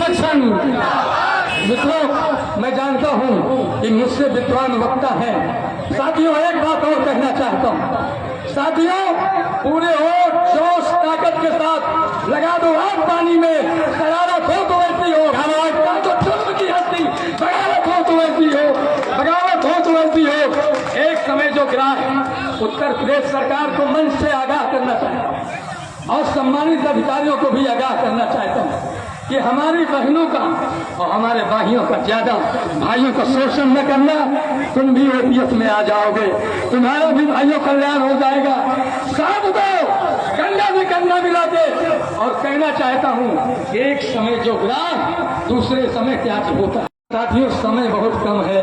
Instruction. मित्रों, मैं जानता हूं कि मुझसे विद्वान वक्ता है। साथियों, एक बात और कहना चाहता हूं। साथियों, पूरे होश जोश ताकत के साथ लगा दो आग पानी में। शरारत हो तो ऐसी हो, तो जुर्म की हस्ती, बगावत हो तो ऐसी हो, बगावत हो तो ऐसी हो। एक समय जो गिरा है, उत्तर प्रदेश सरकार को मंच से आगाह करना चाहता हूं और सम्मानित अधिकारियों को भी आगाह करना चाहता हूं कि हमारी बहनों का और हमारे भाइयों का, ज्यादा भाइयों का शोषण न करना। तुम भी ओपीएस में आ जाओगे, तुम्हारा भी भाइयों कल्याण हो जाएगा। साथ दो, कंधा में कंधा मिला दे। और कहना चाहता हूँ कि एक समय जो गिरा, दूसरे समय क्या होता है। साथियों, समय बहुत कम है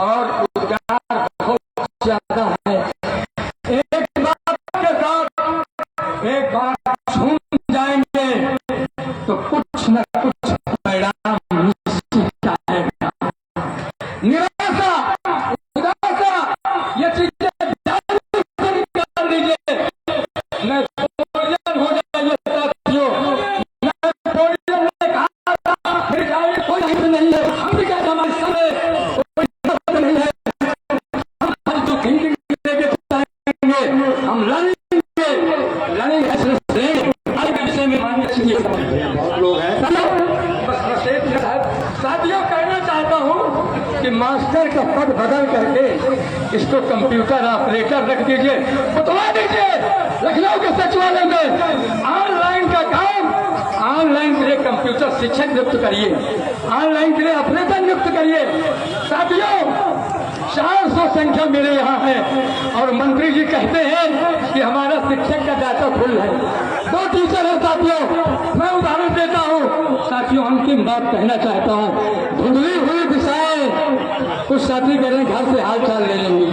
और उद्गार बहुत ज्यादा है। एक बात छूट जाएंगे तो कुछ न कुछ परिणाम निश्चित आएगा। निराशा, उदासा, ये चीजें निकाल दीजिए। न पोलियन हो जाइए साथियों, न पोलियन ने कहा था फिर जाइए, कोई नहीं है। हम भी क्या हमारे समय कोई नहीं है। हम जो हिंदी लेके जाएंगे, हम लड़ेंगे। साथियों, कहना चाहता हूं कि मास्टर का पद बदल करके इसको कंप्यूटर ऑपरेटर रख दीजिए, उठवा दीजिए। लखनऊ के सचिवालय में ऑनलाइन का काम, ऑनलाइन के लिए कंप्यूटर शिक्षक नियुक्त करिए, ऑनलाइन के लिए ऑपरेटर नियुक्त करिए। साथियों, 400 संख्या मेरे यहाँ है और मंत्री जी कहते हैं कि हमारा शिक्षक का डाटा फुल है। 2 टीचर है साथियों। मैं उदाहरण देता हूँ। साथियों, अंतिम बात कहना चाहता हूँ। धुंधली हुई दिशाएं, कुछ साथी कह रहे हैं घर से हाल चाल ले लेंगे,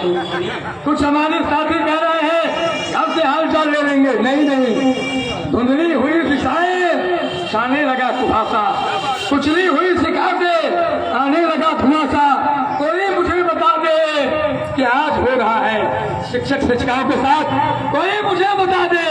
कुछ हमारे साथी कह रहे हैं घर से हाल चाल ले लेंगे। नहीं, धुंधली हुई दिशाएं, छाने लगा कुहासा, कुचली हुई शिकायतें, आने लगा धुआंसा। कोई मुझे बता दे कि आज हो रहा है शिक्षक शिक्षिकाओं के साथ। कोई मुझे बता दे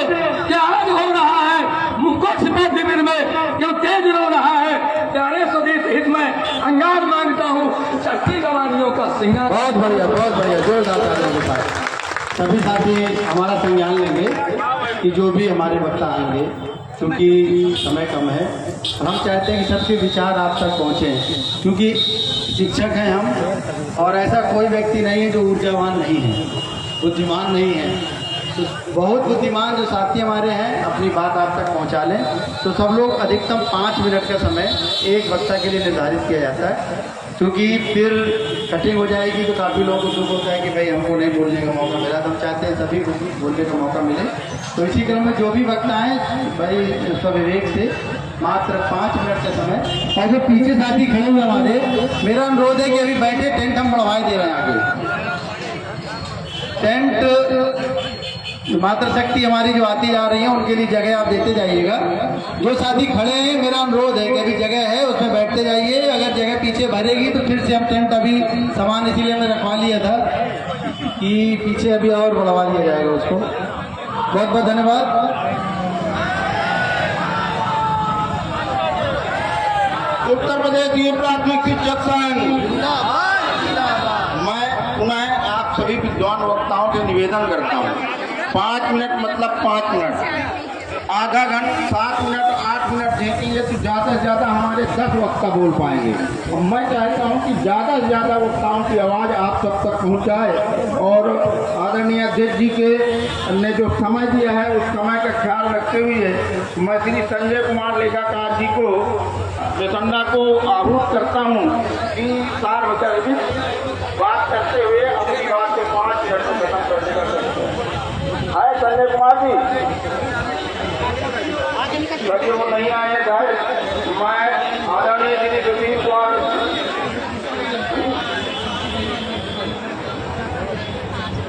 कि आज हो रहा है मुझको छिपा शिविर में क्यों तेज रो रहा है। प्यारे स्वदेश हित में अंगार मांगता हूँ, शक्ति गवानियों का सिंगार। बहुत बढ़िया, बहुत बढ़िया, जोरदार। सभी साथी हमारा संज्ञान लेंगे कि जो भी हमारे वक्ता आएंगे, क्योंकि समय कम है और हम चाहते हैं कि सबके विचार आप तक पहुँचे, क्योंकि शिक्षक हैं हम और ऐसा कोई व्यक्ति नहीं है जो ऊर्जावान नहीं है, बुद्धिमान नहीं है। तो बहुत बुद्धिमान जो साथी हमारे हैं अपनी बात आप तक पहुंचा लें। तो सब लोग अधिकतम 5 मिनट का समय एक वक्ता के लिए निर्धारित किया जाता है, क्योंकि फिर कटिंग हो जाएगी तो काफ़ी लोगों को दुख होता है कि भाई हमको नहीं बोलने का मौका मिला। तो हम चाहते हैं सभी को बोलने का मौका मिले। तो इसी क्रम में जो भी वक्ता हैं भाई स्वविवेक से मात्र 5 मिनट का समय। और जो पीछे साथी खड़े हुए हमारे, मेरा अनुरोध है कि अभी बैठे, टेंट हम बढ़वाए दे रहे हैं आगे। टेंट मात्र शक्ति हमारी जो आती जा रही है उनके लिए जगह आप देते जाइएगा। जो साथी खड़े हैं, मेरा अनुरोध है कि अभी जगह है उसमें बैठते जाइए। अगर जगह पीछे भरेगी तो फिर से हम टेंट, अभी सामान इसीलिए हमने रखवा लिया था कि पीछे अभी और बढ़वा लिया जाएगा उसको। बहुत बहुत धन्यवाद। उत्तर प्रदेश युवा प्राथमिक शिक्षक संघ, मैं पुनः आप सभी विद्वान वक्ताओं से निवेदन करता हूँ, 5 मिनट मतलब 5 मिनट, आधा घंटा, 7 मिनट, 8 मिनट देखेंगे तो ज़्यादा से ज़्यादा हमारे 10 वक्ता बोल पाएंगे। और मैं चाहता हूँ कि ज़्यादा से ज़्यादा वक्ताओं की आवाज़ आप सब तक पहुँचाए। और आदरणीय अध्यक्ष जी के ने जो समय दिया है उस समय का ख्याल रखते हुए मैं श्री संजय कुमार लेखाकार जी को, बेसंडा को आहूत करता हूँ कि 4 बजे बात करते हुए अपनी बात के 5 मिनट में खत्म करने का करते हैं। है संजय कुमार जी, यदि वो नहीं आए घर, मैं आदरणीय श्री सुधीर कुमार,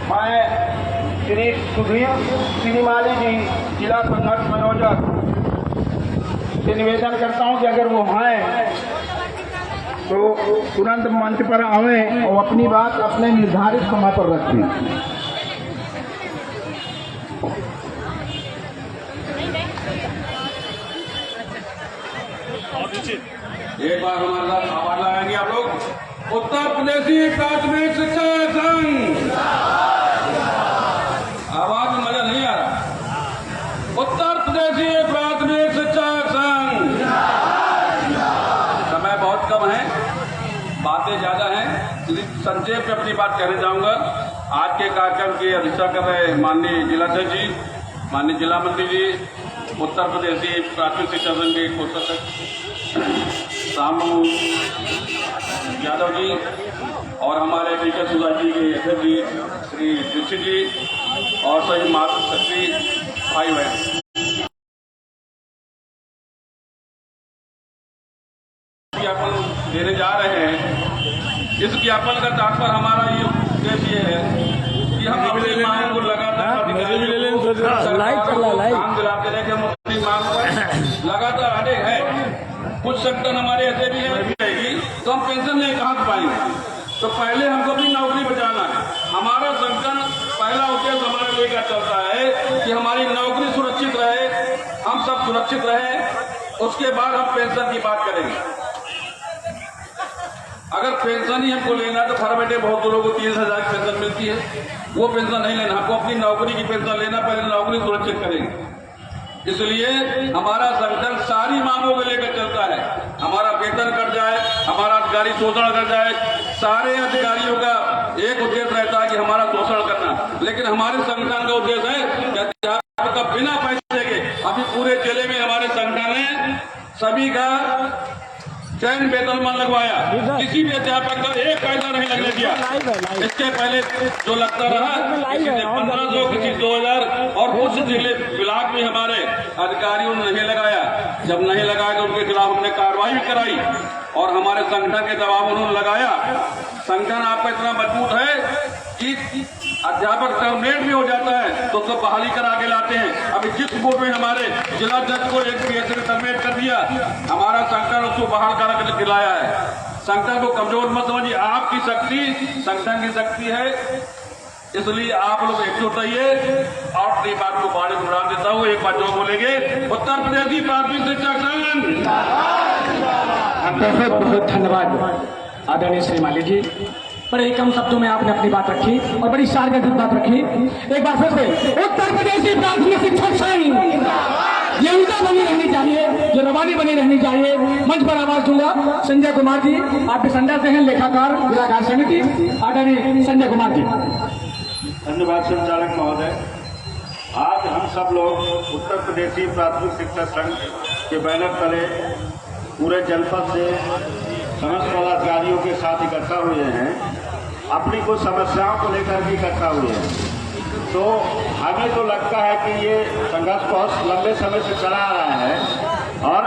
मैं श्री सुधीर श्रीमाली जी, जिला संघर्ष संयोजक से निवेदन करता हूं कि अगर वो आए तो तुरंत मंच पर आवें और अपनी बात अपने निर्धारित समय पर रखें। एक बार हमारे साथ आवाज लगाएंगे आप लोग। उत्तर प्रदेशी प्राथमिक शिक्षा संघ, आवाज में मजा नहीं आ रहा। उत्तर प्रदेशी प्राथमिक शिक्षा संघ। समय बहुत कम है, बातें ज्यादा हैं, इसलिए संक्षेप में अपनी बात कहने जाऊंगा। आज के कार्यक्रम की अध्यक्षता कर रहे माननीय जिलाध्यक्ष जी, माननीय जिला मंत्री जी, उत्तर प्रदेशी प्राथमिक शिक्षा संघ के कोषाध्यक्ष रामू यादव जी और हमारे टीचर सोसाइटी के अध्यक्ष जी श्री दीक्षित जी और सभी मातृ शक्ति भाई बहन, ज्ञापन देने जा रहे हैं। इस ज्ञापन का तात्पर्य हमारा ये उद्देश्य है कि हम अपनी मांग को लगातार काम दिलाते रहे कि हम अपनी मांग पर लगातार अड़े हैं। कुछ सेक्टर हमारे ऐसे भी हैं तो हम पेंशन नहीं कहाँ से पाएंगे। तो पहले हमको अपनी नौकरी बचाना है। हमारा संगठन पहला उद्देश्य हमारा लेकर चलता है कि हमारी नौकरी सुरक्षित रहे, हम सब सुरक्षित रहे, उसके बाद हम पेंशन की बात करेंगे। अगर पेंशन ही हमको लेना है तो घर बैठे बहुत लोगों को 30,000 की पेंशन मिलती है, वो पेंशन नहीं लेना, हमको अपनी नौकरी की पेंशन लेना, पहले नौकरी सुरक्षित करेंगे। इसलिए हमारा संगठन सारी मांगों को लेकर चलता है। हमारा वेतन कट जाए, हमारा अधिकारी शोषण कर जाए, सारे अधिकारियों का एक उद्देश्य रहता है कि हमारा शोषण करना, लेकिन हमारे संगठन का उद्देश्य है कि अध्यापक का बिना पैसे के, अभी पूरे जिले में हमारे संगठन ने सभी का चयन वेतनमान लगवाया, किसी भी अध्यापक का एक पैसा नहीं लगने दिया। इसके पहले जो लगता रहा किसी ने 1500, किसी 2000 और कुछ जिले ब्लॉक में हमारे अधिकारियों ने नहीं लगाया। जब नहीं लगाया तो उनके खिलाफ हमने कार्रवाई भी कराई और हमारे संगठन के दबाव उन्होंने लगाया। संगठन आपका इतना मजबूत है कि अध्यापक टर्मिनेट भी हो जाता है तो उसको बहाली करा के लाते हैं। अभी जिस बोर्ड में हमारे जिलाध्यक्ष को एक पीएससी ने टर्मिनेट कर दिया, हमारा संगठन उसको बहाल करा के दिलाया है। संगठन को कमजोर मत समझिए, आपकी शक्ति संगठन की शक्ति है, इसलिए आप लोग एकजुट रहिए। और अपनी बात को बाड़ी को बढ़ा देता हूँ, एक बात जो बोलेंगे, उत्तर प्रदेशी प्राथमिक शिक्षा संघ। बहुत बहुत धन्यवाद आदरणीय श्री माली जी, बड़े कम शब्दों में आपने अपनी बात रखी और बड़ी सार्वजनिक बात रखी। एक बार फिर से उत्तर प्रदेशी प्राथमिक शिक्षक संघ, ये ऊर्जा बनी रहनी चाहिए, ये रवानी बनी रहनी चाहिए। मंच पर आवाज दूंगा संजय कुमार जी, आप बिसंडा से हैं, लेखाकार जिला कार्य समिति, आदरणीय संजय कुमार जी। धन्यवाद संचालक महोदय। आज हम सब लोग उत्तर प्रदेशी प्राथमिक शिक्षा संघ के बैनर तले पूरे जनपद से समस्त पदाधिकारियों के साथ इकट्ठा हुए हैं, अपनी कुछ समस्याओं को लेकर के इकट्ठा हुए हैं। तो हमें तो लगता है कि ये संघर्ष बहुत लंबे समय से चला आ रहा है और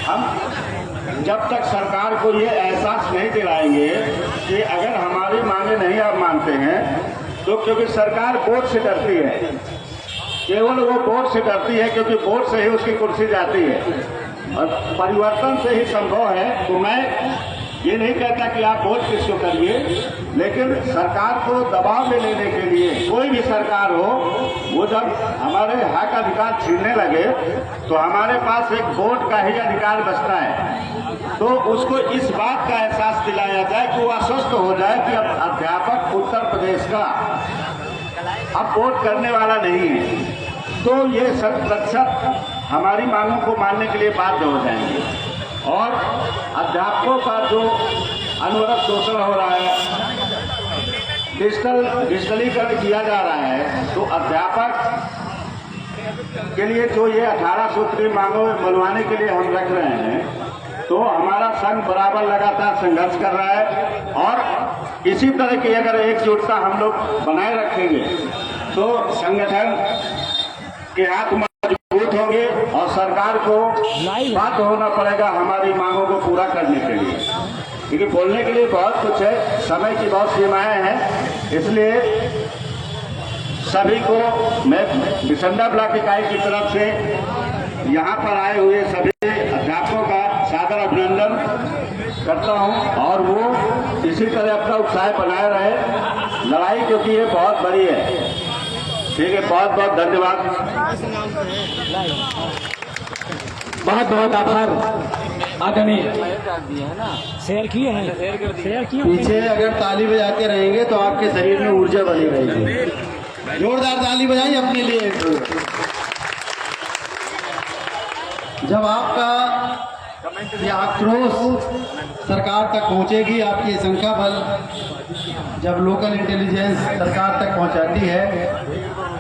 हम जब तक सरकार को ये एहसास नहीं दिलाएंगे कि अगर हमारी मांगे नहीं आप मानते हैं तो, क्योंकि सरकार वोट से डरती है, केवल वो वोट से डरती है, क्योंकि वोट से ही उसकी कुर्सी जाती है और परिवर्तन से ही संभव है। तो मैं ये नहीं कहता कि आप वोट किसको करिए, लेकिन सरकार को दबाव में लेने के लिए, कोई भी सरकार हो, वो जब हमारे हक अधिकार छीनने लगे तो हमारे पास एक वोट का ही अधिकार बचता है। तो उसको इस बात का एहसास दिलाया जाए कि वो आश्वस्त हो जाए कि अब अध्यापक उत्तर प्रदेश का अब वोट करने वाला नहीं है, तो ये 100% हमारी मांगों को मानने के लिए बाध्य हो जाएंगे। और अध्यापकों का जो अनवरत शोषण हो रहा है, डिजिटलीकरण किया जा रहा है, तो अध्यापक के लिए जो ये 18 सूत्री मांगों में मनवाने के लिए हम रख रहे हैं, तो हमारा संघ बराबर लगातार संघर्ष कर रहा है। और इसी तरह की अगर एकजुटता हम लोग बनाए रखेंगे तो संगठन के हाथ मजबूत होंगे और सरकार को बात होना पड़ेगा हमारी मांगों को पूरा करने के लिए, क्योंकि बोलने के लिए बहुत कुछ है, समय की बहुत सीमाएं हैं। इसलिए सभी को मैं बिसंडा ब्लॉक इकाई की तरफ से यहाँ पर आए हुए सभी अध्यापकों का सादर अभिनंदन करता हूँ और वो इसी तरह अपना उत्साह बनाए रहे लड़ाई, क्योंकि ये बहुत बड़ी है। ठीक है, बहुत बहुत धन्यवाद। बहुत बहुत आभार आदरणीय। पीछे अगर ताली बजाते रहेंगे तो आपके शरीर में ऊर्जा बनी रहेगी। जोरदार ताली बजाइए अपने लिए। जब आपका ये आक्रोश सरकार तक पहुंचेगी, आपकी संख्या बल जब लोकल इंटेलिजेंस सरकार तक पहुंचाती है,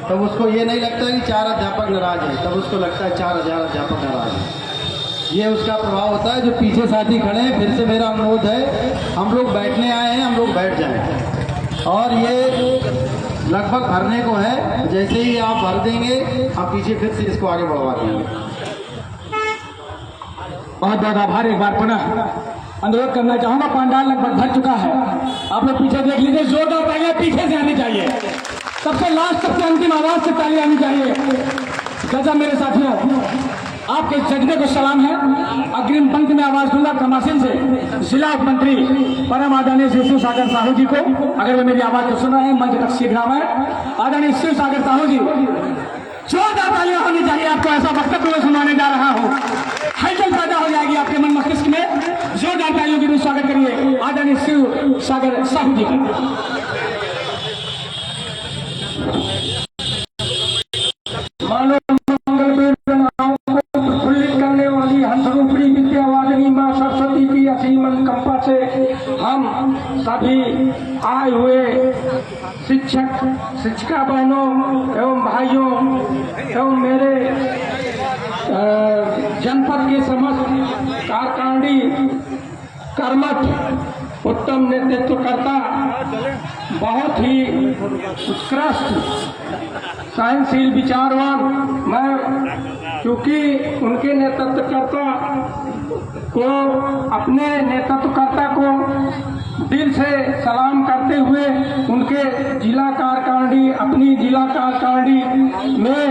तब उसको ये नहीं लगता कि 4 अध्यापक नाराज हैं, तब उसको लगता है 4000 अध्यापक नाराज हैं। ये उसका प्रभाव होता है। जो पीछे साथी खड़े हैं, फिर से मेरा अनुरोध है, हम लोग बैठने आए हैं, हम लोग बैठ जाएं। और ये लगभग भरने को है, जैसे ही आप भर देंगे हम पीछे फिर से इसको आगे बढ़वा देंगे। बहुत बहुत आभार। एक बार पुनः अनुरोध करना चाहूंगा, पंडाल लगभग भर चुका है। आप लोग पीछे देख लीजिए, जोरदार तालियां पीछे से आनी चाहिए। सबसे लास्ट, सबसे अंतिम आवाज से ताली आनी चाहिए। गजब मेरे साथियों, आपके जज्बे को सलाम है। अग्रिम पंक्ति में आवाज दूंगा कमासिन से जिला उपमंत्री परम आदरणीय श्री शिव सागर साहू जी को। अगर वे मेरी आवाज को सुन रहे हैं, मंच तक शीघ्र आए। आदरणीय शिव सागर साहू जी, जोरदार तालियां होनी चाहिए। आपको ऐसा वक्तव्य मैं सुनाने जा रहा हूँ, हलचल पैदा हो जाएगी आपके मन मस्तिष्क में। जोरदार तालियों के भी स्वागत करिए आदरणीय शिव सागर साहू जी का। मानव मंगल वेदनाओं को प्रफुल्लित करने वाली हंसरूपी विद्यावादिनी मां सरस्वती की असीम अनुकंपा से हम सभी आए हुए शिक्षक शिक्षिका बहनों एवं भाइयों एवं मेरे जनपद के समस्त कारकांडी कर्मठ उत्तम नेतृत्वकर्ता, बहुत ही उत्कृष्ट सहनशील विचारवान, मैं चूंकि उनके नेतृत्वकर्ता को अपने नेतृत्वकर्ता को दिल से सलाम करते हुए उनके जिला कारकांडी अपनी जिला कारकांडी में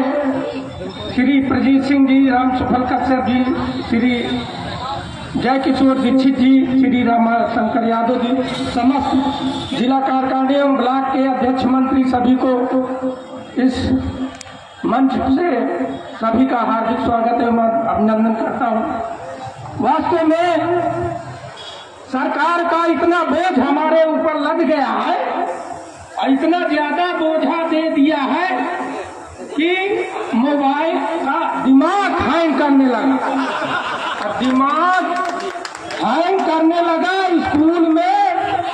श्री प्रजीत सिंह जी, राम सुफल कश्यप जी, श्री जय किशोर दीक्षित जी, श्री रामा शंकर यादव जी, समस्त जिला कारकांडी एवं ब्लॉक के अध्यक्ष मंत्री सभी को इस मंच से सभी का हार्दिक स्वागत एवं अभिनंदन करता हूँ। वास्तव में सरकार का इतना बोझ हमारे ऊपर लग गया है और इतना ज्यादा बोझा दे दिया है कि मोबाइल का दिमाग हैंग करने लगा। और दिमाग हैंग करने लगा स्कूल में,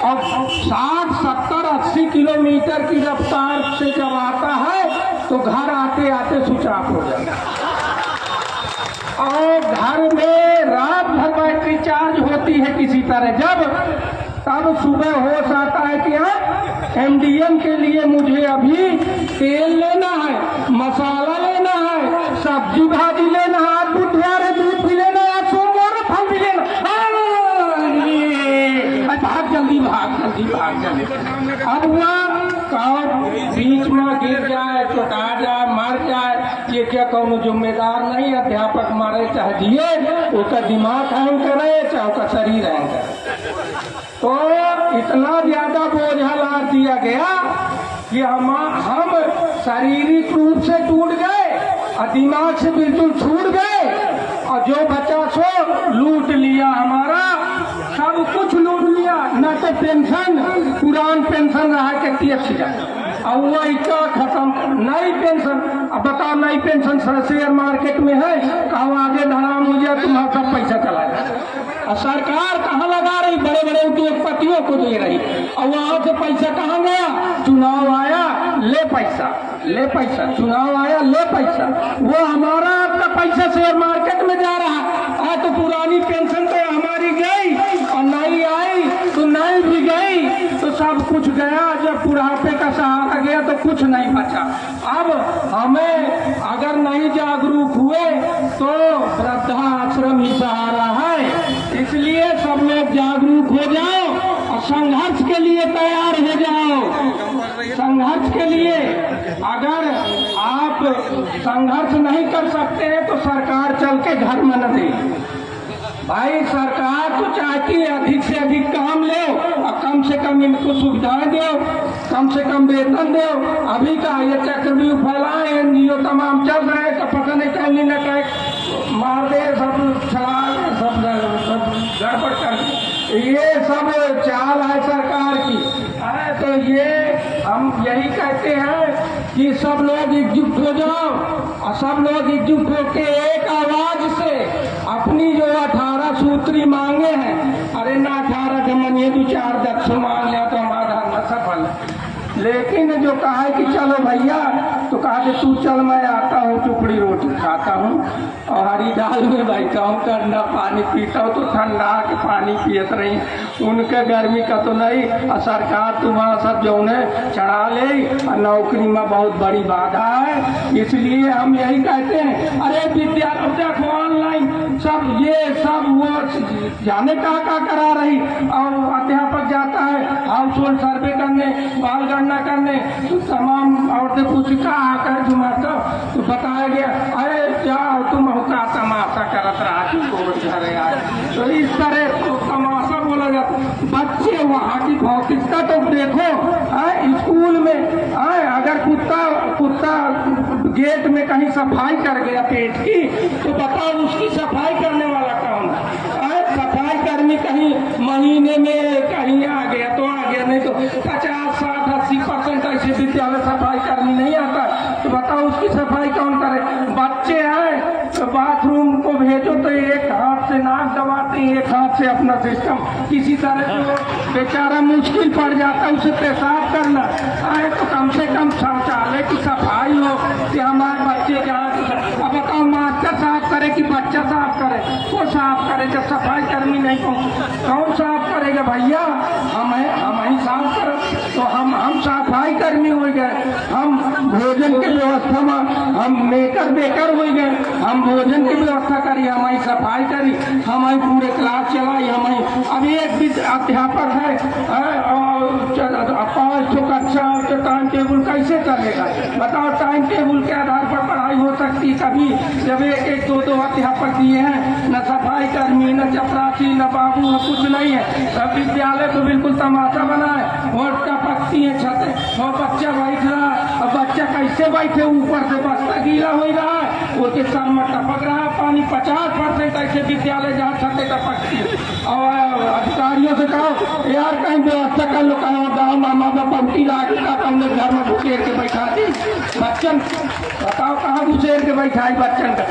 और 60, 70, 80 किलोमीटर की रफ्तार से जब आता है तो घर आते आते स्विच ऑफ हो जाता है। और घर में रात भर बैटरी चार्ज होती है किसी तरह, जब तब सुबह होश आता है कि हाँ एमडीएम के लिए मुझे अभी तेल लेना है, मसाला लेना है, सब्जी भाजी लेना है, आज बुधवार है दूध भी लेना है, आज सोमवार है फल भी लेना है। भाग जल्दी भाग जल्दी। अब वह बीच में गिर जाए, चुटा जाए, मर जाए, ये क्या कौन जिम्मेदार नहीं। अध्यापक मारे चाहे दिए, उसका दिमाग हैंग करे चाहे उसका शरीर हैंग करे। तो इतना ज्यादा बोझा ला दिया गया कि हम शारीरिक रूप से टूट गए और दिमाग से बिल्कुल छूट गए, और जो बचा सो लूट लिया, हमारा सब कुछ लूट लिया। न तो पेंशन, पुरान पेंशन रहा के TF और वही का खत्म, नई पेंशन। अब बताओ, नई पेंशन शेयर मार्केट में है, कहो आगे धड़ाम हो जाए, तुम्हारा सब पैसा चला जाए। और सरकार कहाँ लगा रही, बड़े बड़े उद्योगपतियों को दे रही, और वहां से पैसा कहाँ गया। चुनाव आया ले पैसा, ले पैसा, चुनाव आया ले पैसा, वो हमारा आपका पैसा शेयर मार्केट में जा रहा है। तो पुरानी पेंशन तो हमारी गई और नई आई तो नई भी गई, तो सब कुछ गया। जब बुढ़ापे का सहारा गया तो कुछ नहीं बचा। अब हमें अगर नहीं जागरूक हुए तो वृद्धाश्रम ही सहारा है। इसलिए सब लोग जागरूक हो जाओ और संघर्ष के लिए तैयार हो जाओ। संघर्ष के लिए अगर आप संघर्ष नहीं कर सकते हैं तो सरकार चल के घर में न दे। भाई सरकार तो चाहती है अधिक से अधिक काम ले और कम से कम इनको सुविधाएं दो, कम से कम वेतन दो। अभी का ये चक्रव्यूह फैला है, NGO तमाम चल रहे हैं, तो पता नहीं कहीं न कहीं मार दे, सब छड़ा दे, सब गड़बड़ कर दे। ये सब चाल है सरकार की। तो ये हम यही कहते हैं कि सब लोग एकजुट हो जाओ और सब लोग एकजुट होकर एक आवाज से अपनी जो 18 सूत्री मांगे हैं, अरे ना 18 के मनिए 2-4 दक्ष मांग लिया तो हमारा न सफल है। लेकिन जो कहा है कि चलो भैया, तो कहा कि तू चल, मैं आता हूँ, टुकड़ी रोटी खाता हूँ और हरी दाल में बैठा हूँ, ठंडा पानी पीता हूँ, तो ठंडा के पानी पियत रही। उनके गर्मी का तो नहीं, और सरकार तुम्हारा सब जो उन्हें चढ़ा ले, और नौकरी में बहुत बड़ी बाधा है। इसलिए हम यही कहते हैं, अरे विद्यालय देखो ऑनलाइन सब ये सब वो जाने का करा रही, और अध्यापक जाता है हाउस होल्ड सर्वे करने, बाल गणना करने, तो तमाम औरतें पूछ का आकर जुमाता तो बताया गया, अरे जाओ तुम का तमाशा करत रहा घरे आए। तो इस तरह तो तमाशा बोला जाता। बच्चे वहाँ की भौतिकता तो देखो, स्कूल में अगर कुत्ता गेट में कहीं सफाई कर गया पेट की, तो बताओ उसकी सफाई करने वाला कौन है? सफाई कर्मी कहीं महीने में कहीं आ गया तो आ गया, नहीं तो 50-60-80% ऐसे विद्यालय सफाई कर्मी नहीं आता, तो बताओ उसकी सफाई कौन करे? बच्चे हैं तो बाथरूम को भेजो तो एक हाथ से नाक दबाते हैं, एक हाथ से अपना सिस्टम, किसी तरह से बेचारा मुश्किल पड़ जाता है उसे पेशाब करना। तो कम से कम शौचालय की सफाई हो कि हमारे बच्चे क्या। अब बताओ मास्टर साफ करे कि बच्चा साफ करे? वो साफ करे, जब सफाई कर्मी नहीं कौन साफ करेगा भैया? हम ही साफ करो, तो हम सफाई कर्मी हो गए। हम भोजन की व्यवस्था में हम मेकर बेकर हो गए। हम भोजन की व्यवस्था करी, हमारी सफाई करी, हमारी पूरे क्लास चलाई, हमारी। अभी एक अध्यापक है और 5 कक्षा के टाइम टेबल कैसे चलेगा? बताओ, टाइम टेबल के आधार पर पढ़ाई हो सकती? कभी जब 1-2 अध्यापक दिए हैं, न सफाई कर्मी, न चपरासी, न बाबू, न कुछ नहीं है। सब विद्यालय को बिल्कुल तमाशा बना है, और टपकती है छतें, और बच्चा बैठ रहा है। अब बच्चा कैसे बैठे? ऊपर से बस्ता गीला हो रहा है, उसके सर में टपक रहा है पानी। 50% ऐसे विद्यालय जहाँ छतें टपकती है। और अधिकारियों से कहो यार कहीं व्यवस्था कर लो, कहीं गाँव मामा में पंक्ति लाके अपने घर में घुसेर के बैठा दी बच्चन। बताओ कहाँ घुसेर के बैठाई बच्चन का?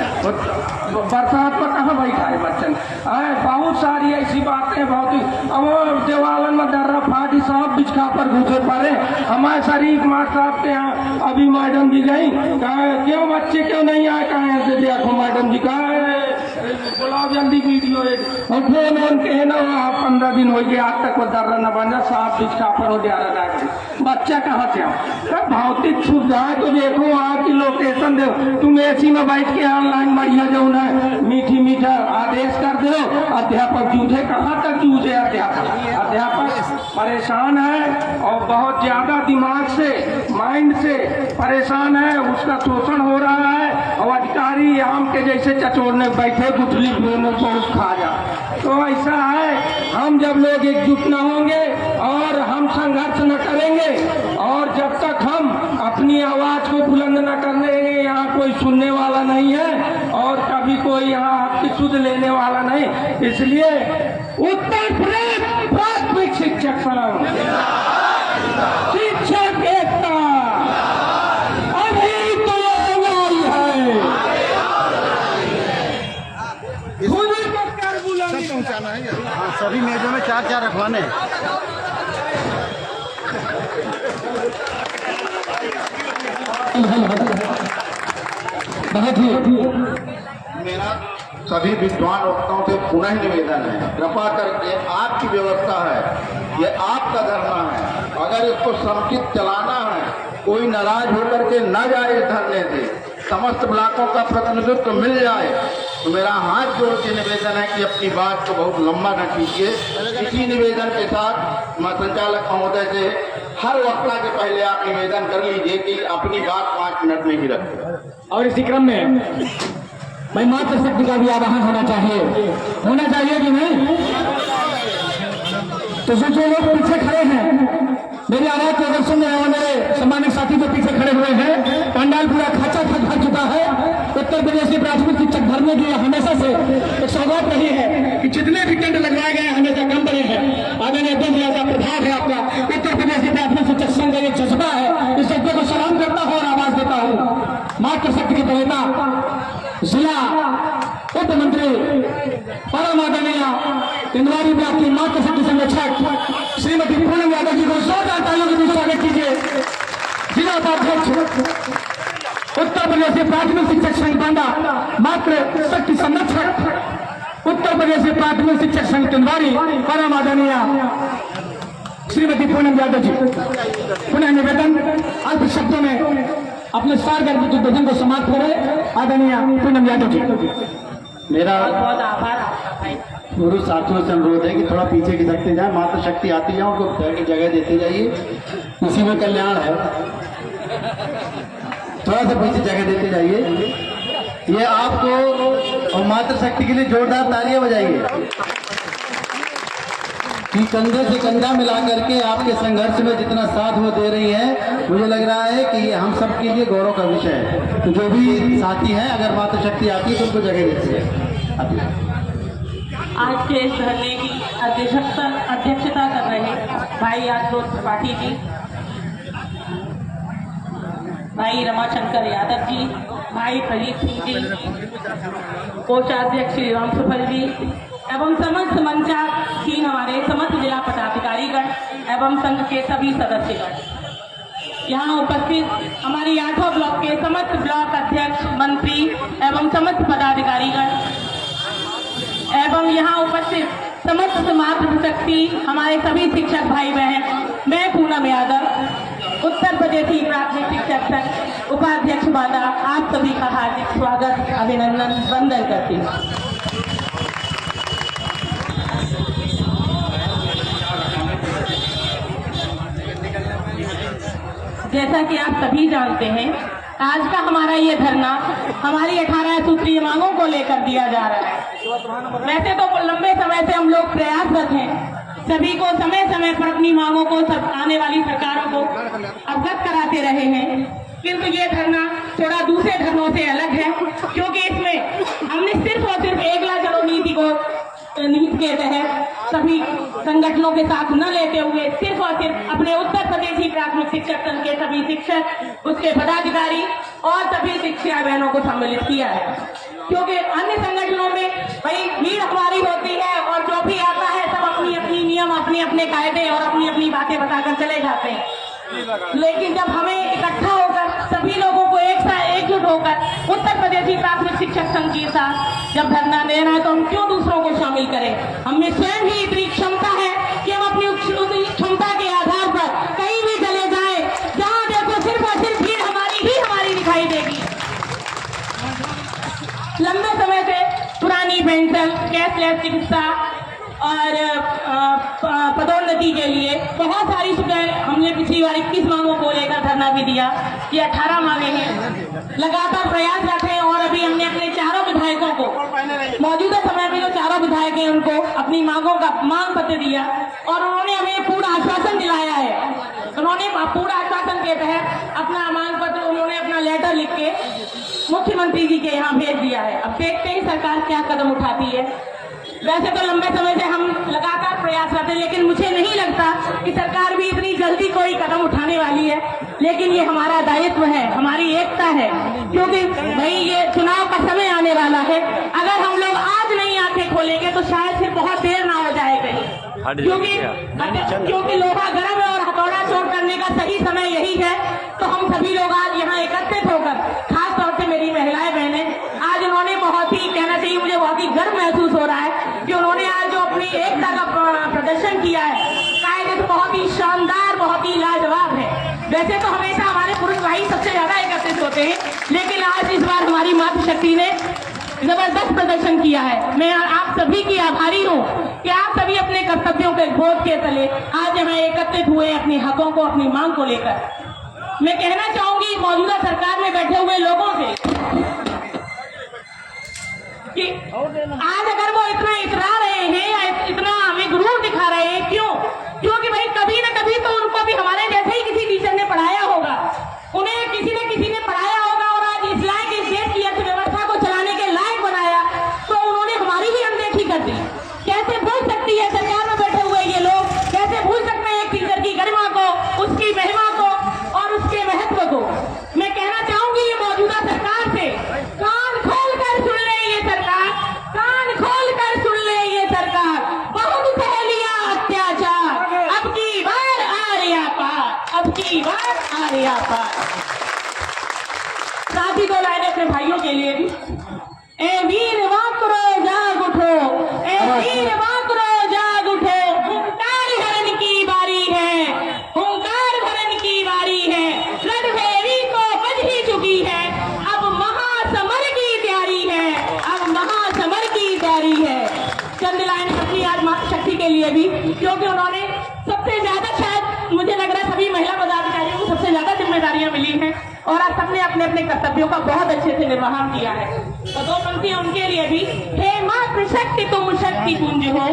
बरसात में कहाँ बैठाए बच्चन? बहुत सारी ऐसी बातें, बहुत ही। अब देवालन में दर्रा फाटी साहब बिछा पर घुसे पड़े। हमारे शरीफ मार साहब के यहाँ अभी मैडम जी गई, कहा क्यों बच्चे क्यों नहीं आए? कहा से देखो मैडम जी, कहा बुलाओ जल्दी वीडियो एक। और फोन के ना 15 दिन हो गए, आज तक वो दर्रा न बन जा, साफ बिछा पर हो जा रहा है। बच्चा कहाँ से आओ? भौतिक सुविधाएं तो देखो, वहाँ की लोकेशन दो। तुम एसी में बैठ के ऑनलाइन बढ़िया जो है मीठा आदेश कर दो, अध्यापक जूझे। कहाँ तक जूझे अध्यापक परेशान है, और बहुत ज्यादा दिमाग से, माइंड से परेशान है, उसका शोषण हो रहा है। और अधिकारी आम के जैसे चचोरने बैठे, गुठली बहुत खा जा। तो ऐसा है, हम जब लोग एकजुट न होंगे और हम संघर्ष न करेंगे, और जब तक हम अपनी आवाज को बुलंद न करने देंगे, यहाँ कोई सुनने वाला नहीं है और कभी कोई यहाँ आपकी सुध लेने वाला नहीं। इसलिए उत्तर प्रदेश प्राथमिक शिक्षक संघ, शिक्षक एकता अभी तो आई है। पहुंचाना है। हाँ, सभी मेजों में 4-4 रखवाने हैं। मेरा सभी विद्वान वक्ताओं से पुनः निवेदन है, कृपा करके आपकी व्यवस्था है, ये आपका धरना है। अगर इसको समुचित चलाना है, कोई नाराज होकर के न जाए इस धरने से, समस्त ब्लॉकों का प्रतिनिधित्व मिल जाए, तो मेरा हाथ जोड़ के निवेदन है कि अपनी बात को बहुत लंबा न कीजिए। इसी निवेदन के साथ मैं संचालक महोदय से हर वक्ता के पहले आप निवेदन कर लीजिए कि अपनी बात 5 मिनट में ही रखें। और इसी क्रम में मैं मातृशक्ति का भी आवाहन होना चाहिए कि नहीं? तो जो लोग पीछे खड़े हैं, मेरी आवाज को अगर सुन रहे हैं, मेरे सम्मानित साथी जो पीछे खड़े हुए हैं, पंडाल पूरा खचा खच भर चुका है, तो उत्तर प्रदेश के प्राथमिक शिक्षक भरने की हमेशा से एक सौगात रही है कि जितने भी टेंडर लगवाए गए हमेशा कम बड़े हैं। आदरणीय अध्यक्ष ऐसा प्रभाव है आपका उत्तर प्रदेश के प्राथमिक शिक्षक संघ का एक जज्बा है। इस जज्बे को सलाम करता हूँ और आवाज देता हूँ। मातृशक्ति के प्रवक्ता जिला उप मंत्री परम आदरणीय इंद्रारी ब्लॉक की मातृशक्ति संरक्षक श्रीमती पूनम यादव जी को जोरदार तालियों के बीच स्वागत कीजिए। जिला उपाध्यक्ष उत्तर प्रदेश के प्राथमिक शिक्षक संघ बांदा मातृ शक्ति संरक्षक उत्तर प्रदेश के प्राथमिक शिक्षक संघ तिंदवारी परम आदरणीय श्रीमती पूनम यादव जी। पुनः निवेदन अल्प शब्दों में अपने सारगर उद्बोधन को समाप्त करें। आदरणीय पूनम यादव जी। मेरा बहुत आभार आपका भाई। गुरु साथियों से अनुरोध है कि थोड़ा पीछे खिसकते जाए, मातृ शक्ति आती जाए, उनको जगह देते जाइए, इसी में कल्याण है। थोड़ा सा पीछे जगह देते जाइए। ये आपको और मातृ शक्ति के लिए जोरदार तालियां बजाइए कि कंधे से कंधा मिला करके आपके संघर्ष में जितना साथ वो दे रही है, मुझे लग रहा है कि ये हम सब के लिए गौरव का विषय है। तो जो भी साथी हैं, अगर मातृ शक्ति आती है तो उनको जगह देती है। आज के इस धरने की अध्यक्षता कर रहे भाई आशुतोष त्रिपाठी जी, भाई रमाशंकर यादव जी, भाई प्रदीप सिंह जी, कोषाध्यक्ष श्री राम सुफल जी एवं समस्त मंचासीन हमारे समस्त जिला पदाधिकारीगण एवं संघ के सभी सदस्यगण, यहाँ उपस्थित हमारी 8 ब्लॉक के समस्त ब्लॉक अध्यक्ष, मंत्री एवं समस्त पदाधिकारीगण एवं यहाँ उपस्थित समस्त मातृशक्ति हमारे सभी शिक्षक भाई बहन, मैं पूनम यादव उत्तर प्रदेशी प्राथमिक शिक्षक संघ उपाध्यक्ष बांदा, आप सभी का हार्दिक स्वागत, अभिनंदन, वंदन करती हूँ। जैसा कि आप सभी जानते हैं, आज का हमारा ये धरना हमारी 18 सूत्रीय मांगों को लेकर दिया जा रहा है। वैसे तो लंबे समय से हम लोग प्रयासरत हैं, सभी को समय समय पर अपनी मांगों को आने वाली सरकारों को अवगत कराते रहे हैं, किंतु ये धरना थोड़ा दूसरे धरनों से अलग है, क्योंकि इसमें हमने सिर्फ और सिर्फ एकला चलो नीति के तहत सभी संगठनों के साथ न लेते हुए सिर्फ और सिर्फ अपने उत्तर प्रदेशी प्राथमिक शिक्षक संघ के सभी शिक्षक, उसके पदाधिकारी और सभी शिक्षा बहनों को सम्मिलित किया है। क्योंकि अन्य संगठनों में भाई भीड़ हमारी होती है और जो भी आता है सब अपनी अपनी नियम, अपने अपने कायदे और अपनी अपनी बातें बताकर चले जाते हैं, लेकिन जब हमें इकट्ठा होकर सभी लोगों को एकजुट होकर उत्तर प्रदेशी प्राथमिक शिक्षक संघ के साथ जब धरना देना है तो हम क्यों दूसरों को शामिल करें। हमें स्वयं ही इतनी क्षमता है कि हम अपनी क्षमता के आधार पर कहीं भी चले जाएं, जहां देखो सिर्फ और सिर्फ भीड़ हमारी दिखाई देगी। लंबे समय से पुरानी पेंशन, कैशलेस चिकित्सा और पदोन्नति के लिए बहुत सारी सुविधाएं हमने पिछली बार 21 मांगों को लेकर धरना भी दिया। ये 18 मांगे हैं, लगातार प्रयासरत हैं और अभी हमने अपने चारों विधायकों को, मौजूदा समय में जो चारों विधायक हैं उनको अपनी मांगों का मांग पत्र दिया और उन्होंने हमें पूरा आश्वासन दिलाया है। उन्होंने पूरा आश्वासन के तहत अपना मांग पत्र, उन्होंने अपना लेटर लिख के मुख्यमंत्री जी के यहाँ भेज दिया है। अब देखते हैं सरकार क्या कदम उठाती है। वैसे तो लंबे समय से हम लगातार प्रयासरत हैं, लेकिन मुझे नहीं लगता कि सरकार भी इतनी जल्दी कोई कदम उठाने वाली है, लेकिन ये हमारा दायित्व है, हमारी एकता है, क्योंकि भाई ये चुनाव का समय आने वाला है। अगर हम लोग आज नहीं आंखें खोलेंगे तो शायद फिर बहुत देर ना हो जाए कहीं, क्योंकि लोहा गर्म है और हथौड़ा चोट करने का सही समय यही है। तो हम सभी लोग आज यहाँ एकत्रित होकर, खास तौर से मेरी महिलाएं बहनें, आज उन्होंने बहुत ही, कहना चाहिए मुझे, बहुत ही गर्व महसूस हो रहा है कि उन्होंने आज जो अपनी एकता का प्रदर्शन किया है, कायदे से बहुत ही शानदार, बहुत ही लाजवाब है। वैसे तो हमेशा हमारे पुरुष भाई सबसे ज्यादा एकत्रित होते हैं, लेकिन आज इस बार हमारी मातृशक्ति ने जबरदस्त प्रदर्शन किया है। मैं आप सभी की आभारी हूँ कि आप सभी अपने कर्तव्यों के बोध के तले आज यहाँ एकत्रित हुए अपने हकों को, अपनी मांग को लेकर। मैं कहना चाहूंगी मौजूदा सरकार में बैठे हुए लोगों से कि आज अगर वो इतना इतरा रहे हैं या इतना हमें गुरूर दिखा रहे हैं, क्यों? क्योंकि भाई कभी न कभी तो उनको भी हमारे जैसे ही किसी टीचर ने पढ़ाया होगा, उन्हें किसी ने पढ़ाया होगा और आज इस लायक इस देश की अर्थव्यवस्था को साथ ही 2 लाइनें अपने भाइयों के लिए भी। ए वीर वाकरो जाग उठो, ए वीर वाकरो जाग उठो, हुंकार भरन की बारी है, हुंकार भरन की बारी है, रणभेरी को बज ही चुकी है, अब महासमर की तैयारी है, अब महासमर की तैयारी है। चंद लाइनें अपनी आज माता शक्ति के लिए भी, क्योंकि उन्होंने सबसे ज्यादा, शायद मुझे लग रहा है सभी महिला पदाधिकारियों को सबसे ज्यादा जिम्मेदारियां मिली हैं और आज सबने अपने अपने कर्तव्यों का बहुत अच्छे से निर्वहन किया है। तो 2 पंक्तियां उनके लिए भी। हे मातृशक्ति तुम शक्ति पुंज हो,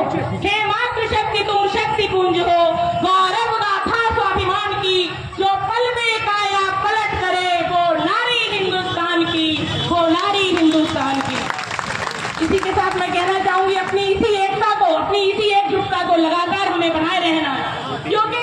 हे मातृशक्ति तुम शक्ति पुंज हो, गौरव गाथा स्वाभिमान की, जो पल में काया पलट करे, वो नारी हिंदुस्तान की, वो नारी हिंदुस्तान की। इसी के साथ मैं कहना चाहूंगी, अपनी इसी एकता को, अपनी इसी एकजुटता को लगातार हमें बनाए रहना है, क्योंकि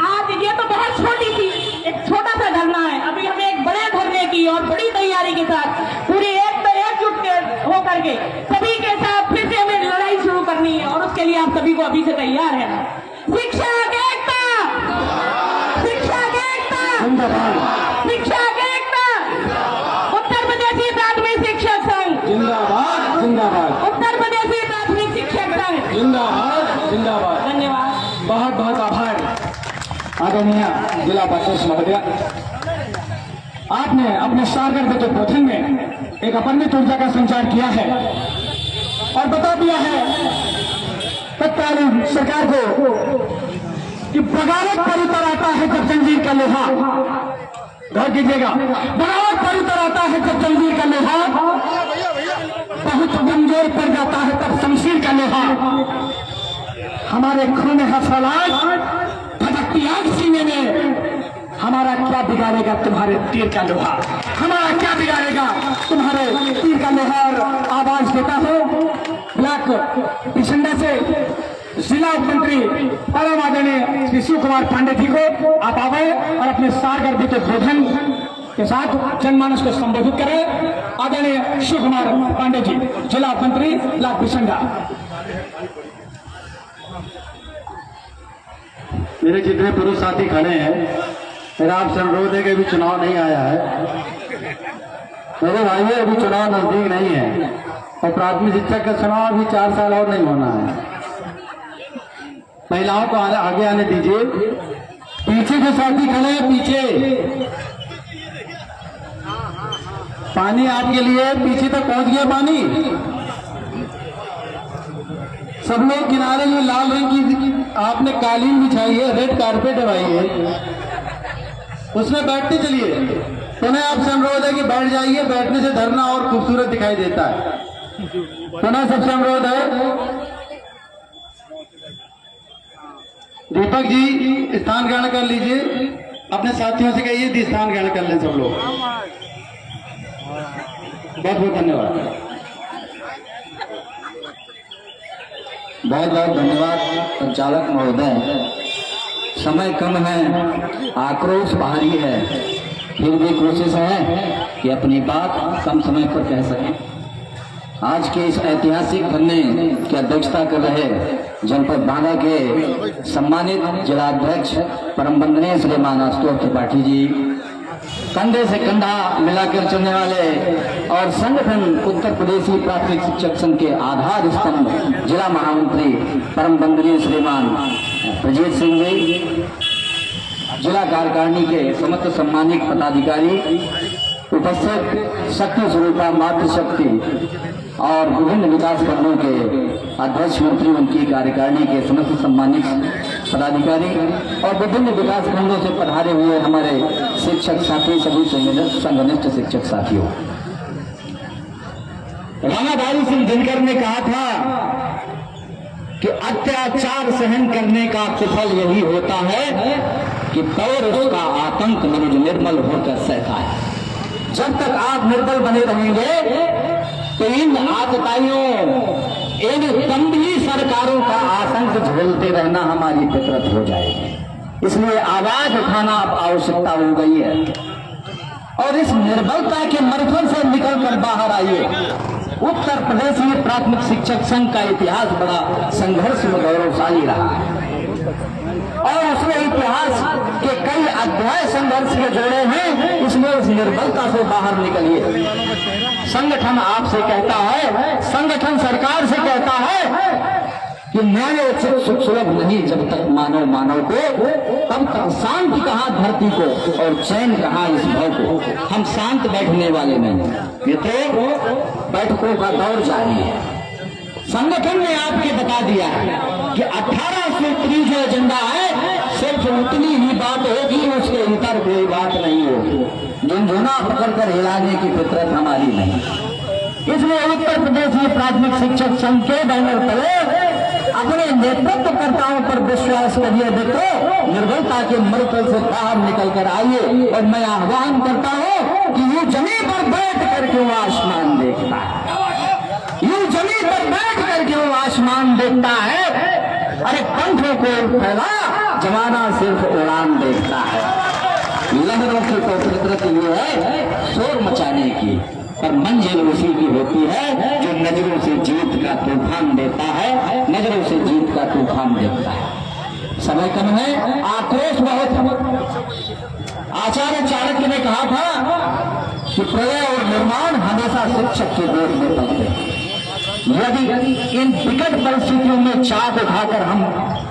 आज ये तो बहुत छोटी सी एक छोटा सा धरना है, अभी हमें एक बड़े धरने की और बड़ी तैयारी के साथ पूरी एकजुट होकर के सभी के साथ फिर से हमें लड़ाई शुरू करनी है और उसके लिए आप सभी को अभी से तैयार है। शिक्षा की एकता, शिक्षा की एकता, शिक्षा की एकता। उत्तर प्रदेशी प्राथमिक शिक्षक संघ जिंदाबाद जिंदाबाद, उत्तर प्रदेशी प्राथमिक शिक्षक संघ जिंदाबाद जिंदाबाद। धन्यवाद। बहुत बहुत आभार आदरणीय जिला अध्यक्ष महोदय, आपने अपने सागर के बोधन में एक अपरिमित ऊर्जा का संचार किया है और बता दिया है तत्कालीन सरकार को कि बगावत पर उतर आता है जब जंजीर का लोहा, गौर कीजिएगा, बगावत पर उतर आता है जब जंजीर का लोहा, बहुत कमजोर पड़ जाता है तब शमशीर का लोहा। हमारे खून में हसलाट भटकती आग सीने में, हमारा क्या बिगाड़ेगा तुम्हारे तीर का लोहा, हमारा क्या बिगाड़ेगा तुम्हारे तीर का लोहा। और आवाज देता हूं ब्लॉक पिछंडा से जिला मंत्री परम आदरणीय श्री शिव कुमार पांडे जी को, आप आवे और अपने सारगर्भित बोधन के साथ जनमानस को संबोधित करें। आदरणीय शिव कुमार पांडे जी, जिला मंत्री ब्लॉक पिछंडा। मेरे जितने पुरुष साथी खड़े हैं, मेरा आपसे अनुरोध है कि अभी चुनाव नहीं आया है, मेरे भाइयों अभी चुनाव नजदीक नहीं है और प्राथमिक शिक्षक का चुनाव अभी 4 साल और नहीं होना है। महिलाओं को आगे आने दीजिए। पीछे जो साथी खड़े हैं, पीछे पानी आपके लिए, पीछे तक पहुंच गया पानी। सब लोग किनारे में लाल रंग की आपने कालीन बिछाई है, रेड कारपेट लगाई है, उसमें बैठते चलिए। पुनः आपसे अनुरोध है कि बैठ जाइए, बैठने से धरना और खूबसूरत दिखाई देता है। पुनः सबसे अनुरोध है, दीपक जी स्थान ग्रहण कर लीजिए, अपने साथियों से कहिए स्थान ग्रहण कर लें सब लोग। बहुत बहुत धन्यवाद। बहुत बहुत धन्यवाद संचालक महोदय। समय कम है, आक्रोश भारी है, फिर भी कोशिश है कि अपनी बात कम समय पर कह सकें। आज के इस ऐतिहासिक धरने की अध्यक्षता कर रहे जनपद बांदा के सम्मानित जिलाध्यक्ष परम वंदनीय श्रीमान आशुतोष त्रिपाठी जी, कंधे से कंधा मिलाकर चलने वाले और संगठन उत्तर प्रदेशी प्राथमिक शिक्षक संघ के आधार स्तंभ जिला महामंत्री परम वंदनीय श्रीमान प्रजीत सिंह जी, जिला कार्यकारिणी के समस्त सम्मानित पदाधिकारी, उपस्थित शक्ति स्वरूपा मातृशक्ति और विभिन्न विकास खंडों के अध्यक्ष मंत्री, उनकी कार्यकारिणी के समस्त सम्मानित पदाधिकारी और विभिन्न विकास खंडों से पधारे हुए हमारे शिक्षक साथी, सभी संघनिष्ठ शिक्षक साथियों। राणा भाई सिंह दिनकर ने कहा था कि अत्याचार सहन करने का कुफल यही होता है कि पैर उसका आतंक मनुज निर्मल होकर सहता है। जब तक आप निर्बल बने रहेंगे तो इन आतताइयों, इन दंभी सरकारों का आतंक झेलते रहना हमारी फितरत हो जाएगी। इसलिए आवाज उठाना अब आवश्यकता हो गई है और इस निर्बलता के मरफल से निकलकर बाहर आइए। उत्तर प्रदेश में प्राथमिक शिक्षक संघ का इतिहास बड़ा संघर्ष में गौरवशाली रहा है। और उसने इतिहास के कई अध्याय संघर्ष के जोड़े हैं, इसलिए उस निर्बलता से बाहर निकलिए। संगठन आपसे कहता है, संगठन सरकार से कहता है कि न्याय उचित सुख सुलभ नहीं जब तक मानव मानव को, तब तक शांति कहाँ धरती को और चैन कहाँ इस भव को। हम शांत बैठने वाले नहीं, ये तो बैठकों का दौर जारी है। संगठन ने आपके बता दिया है कि 18 सूत्री जो एजेंडा है सिर्फ उतनी ही बात होगी, उसके भीतर कोई बात नहीं होगी। झुनझुना पकड़कर हिलाने की फितरत हमारी नहीं। इसलिए उत्तर प्रदेश प्राथमिक शिक्षक संघ के बैनर तले अपने नेतृत्वकर्ताओं पर विश्वास करिए। देखो, निर्बलता के मरकज से बाहर निकल कर आइए। और मैं आह्वान करता हूँ कि यूं जमीन पर बैठ करके वो आसमान देखता है, यूं जमीन पर बैठ करके वो आसमान देखता है। अरे पंखों को फैला, जमाना सिर्फ उड़ान देखता है। लहरों की तो फितरत ये है शोर मचाने की, पर मंजिल उसी की होती है जो नजरों से जीत का तूफान देता है, नजरों से जीत का तूफान देता है। समय कम है, आक्रोश बहुत। आचार्य चाणक्य ने कहा था कि प्रलय और निर्माण हमेशा शिक्षक के गोद में पलते हैं। यदि इन विकट परिस्थितियों में चाक उठाकर हम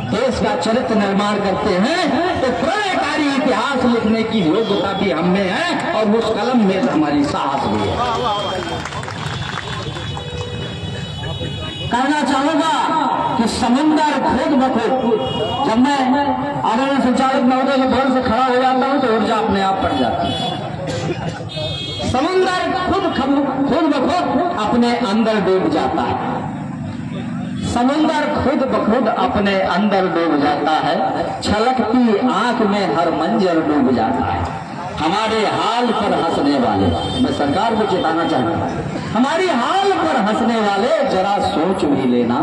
देश का चरित्र निर्माण करते हैं तो प्रलयकारी इतिहास लिखने की योग्यता भी हम में है और उस कलम में हमारी साहस भी है। कहना चाहूंगा कि समंदर खुद ब खुद, जब मैं आदरणीय संचालक महोदय के भर से खड़ा हो जाता हूं तो ऊर्जा अपने आप बढ़ जाती है। समंदर खुद ब खुद अपने अंदर डूब जाता है। समंदर खुद ब खुद अपने अंदर डूब जाता है। छलकती आंख में हर मंजर डूब जाता है। हमारे हाल पर हंसने वाले, मैं सरकार को चेताना चाहता हूं, हमारी हाल पर हंसने वाले जरा सोच भी लेना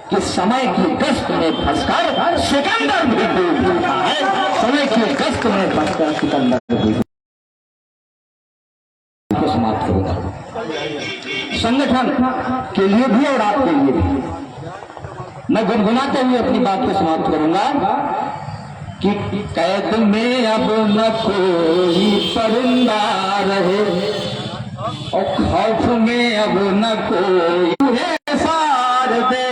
कि समय की गश्त में फंसकर सिकंदर भी डूब जाता है। समय की गश्त में फंसकर सिकंदर भी को समाप्त करूंगा। संगठन के लिए भी और आपके लिए भी मैं गुनगुनाते हुए अपनी बात को समाप्त करूंगा कि कैद में अब न कोई परिंदा रहे और खौफ में अब न कोई है सार दे,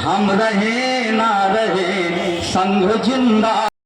हम रहे ना रहे संग जिंदा।